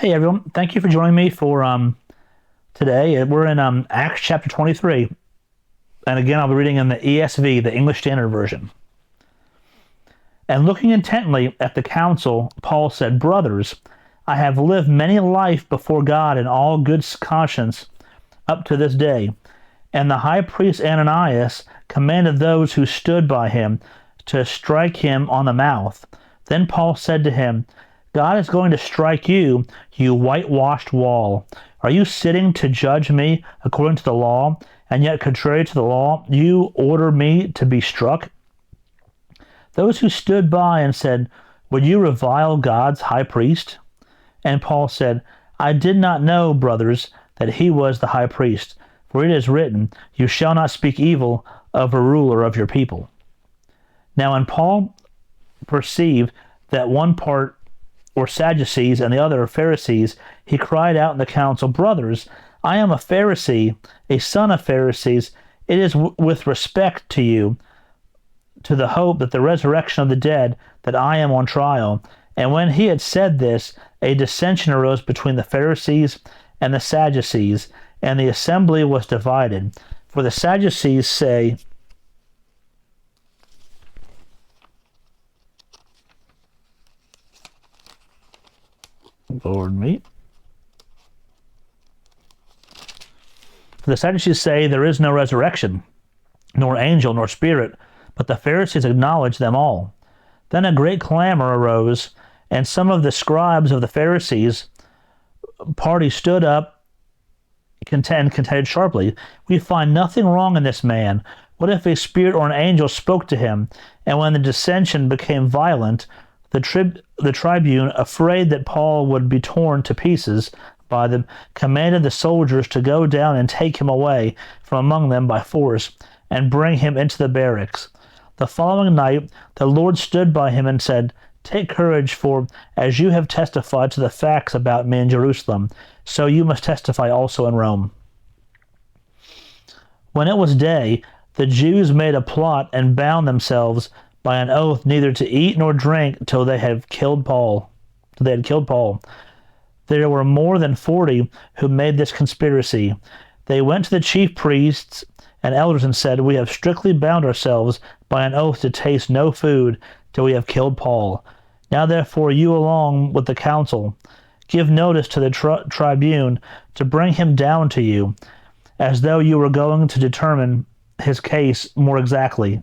Hey everyone, thank you for joining me for today. We're in Acts chapter 23, and again I'll be reading in the ESV, the English Standard Version. And looking intently at the council, Paul said, "Brothers, I have lived many a life before God in all good conscience up to this day." And the high priest Ananias commanded those who stood by him to strike him on the mouth. Then Paul said to him, "God is going to strike you, you whitewashed wall. Are you sitting to judge me according to the law, and yet contrary to the law, you order me to be struck?" Those who stood by and said, "Would you revile God's high priest?" And Paul said, "I did not know, brothers, that he was the high priest. For it is written, you shall not speak evil of a ruler of your people." Now when Paul perceived that one part were Sadducees and the other Pharisees, he cried out in the council, "Brothers, I am a Pharisee, a son of Pharisees. It is with respect to you, to the hope that the resurrection of the dead, that I am on trial." And when he had said this, a dissension arose between the Pharisees and the Sadducees, and the assembly was divided. For the Sadducees say, Lord me. For the Sadducees say there is no resurrection, nor angel, nor spirit, but the Pharisees acknowledge them all. Then a great clamor arose, and some of the scribes of the Pharisees party stood up and contended sharply. "We find nothing wrong in this man. What if a spirit or an angel spoke to him?" And when the dissension became violent, the tribune, afraid that Paul would be torn to pieces by them, commanded the soldiers to go down and take him away from among them by force and bring him into the barracks. The following night the Lord stood by him and said, "Take courage, for as you have testified to the facts about me in Jerusalem, so you must testify also in Rome." When it was day, the Jews made a plot and bound themselves by an oath neither to eat nor drink till they had killed Paul. There were more than 40 who made this conspiracy. They went to the chief priests and elders and said, "We have strictly bound ourselves by an oath to taste no food till we have killed Paul. Now therefore you along with the council give notice to the tribune to bring him down to you, as though you were going to determine his case more exactly.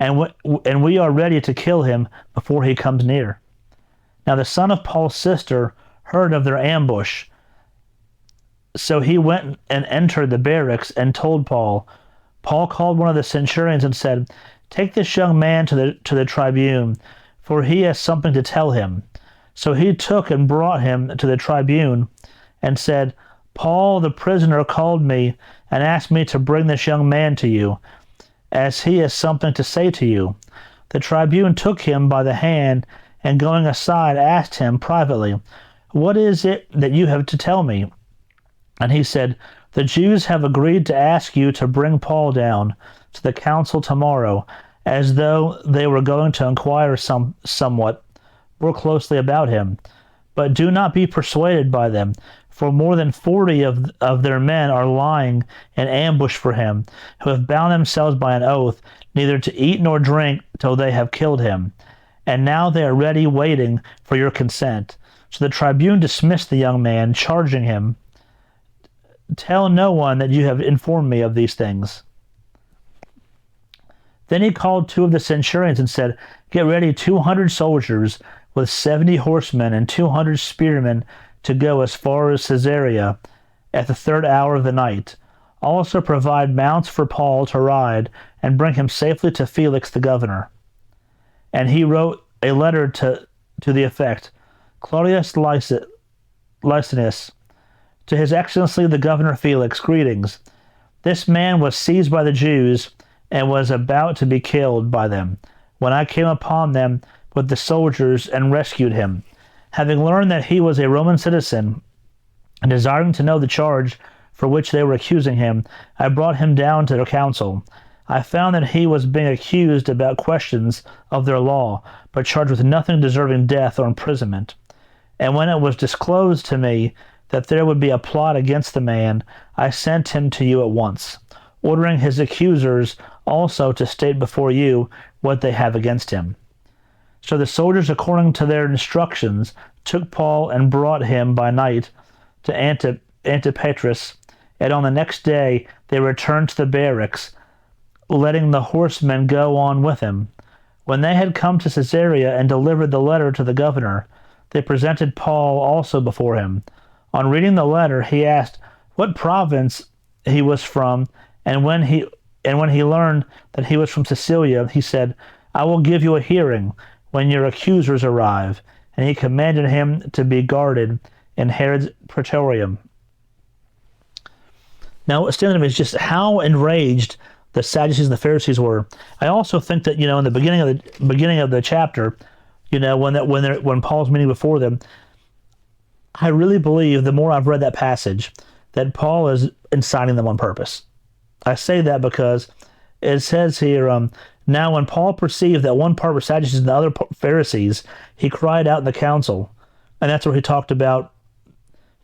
And we are ready to kill him before he comes near." Now the son of Paul's sister heard of their ambush, so he went and entered the barracks and told Paul. Paul called one of the centurions and said, "Take this young man to the tribune, for he has something to tell him." So he took and brought him to the tribune and said, "Paul the prisoner called me and asked me to bring this young man to you, as he has something to say to you." The tribune took him by the hand and going aside asked him privately, "What is it that you have to tell me?" And he said, "The Jews have agreed to ask you to bring Paul down to the council tomorrow, as though they were going to inquire somewhat more closely about him. But do not be persuaded by them, for more than 40 of their men are lying in ambush for him, who have bound themselves by an oath neither to eat nor drink till they have killed him. And now they are ready, waiting for your consent." So the tribune dismissed the young man, charging him, "Tell no one that you have informed me of these things." Then he called 2 of the centurions and said, "Get ready 200 soldiers with 70 horsemen and 200 spearmen to go as far as Caesarea at the 3rd hour of the night. Also provide mounts for Paul to ride and bring him safely to Felix the governor." And he wrote a letter to the effect, "Claudius Licinius, to his excellency the governor Felix, greetings. This man was seized by the Jews and was about to be killed by them, when I came upon them with the soldiers and rescued him. Having learned that he was a Roman citizen, and desiring to know the charge for which they were accusing him, I brought him down to the council. I found that he was being accused about questions of their law, but charged with nothing deserving death or imprisonment. And when it was disclosed to me that there would be a plot against the man, I sent him to you at once, ordering his accusers also to state before you what they have against him. So the soldiers, according to their instructions, took Paul and brought him by night to Antipatris, and on the next day they returned to the barracks, letting the horsemen go on with him. When they had come to Caesarea and delivered the letter to the governor, they presented Paul also before him. On reading the letter, he asked what province he was from, and when he learned that he was from Sicilia, he said, I will give you a hearing when your accusers arrive. And he commanded him to be guarded in Herod's praetorium. Now, what stands out to me is just how enraged the Sadducees and the Pharisees were. I also think that, in the beginning of the chapter, when Paul's meeting before them, I really believe, the more I've read that passage, that Paul is inciting them on purpose. I say that because it says here, now when Paul perceived that one part were Sadducees and the other Pharisees, he cried out in the council. And that's where he talked about,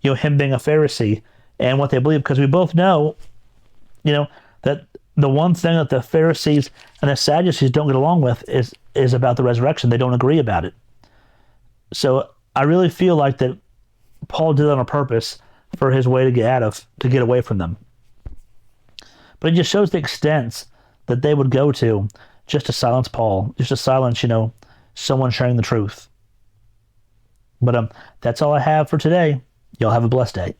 him being a Pharisee and what they believe, because we both know, that the one thing that the Pharisees and the Sadducees don't get along with is about the resurrection. They don't agree about it. So I really feel like that Paul did it on purpose for his way to get away from them. But it just shows the extents that they would go to just to silence Paul, just to silence, someone sharing the truth. But that's all I have for today. Y'all have a blessed day.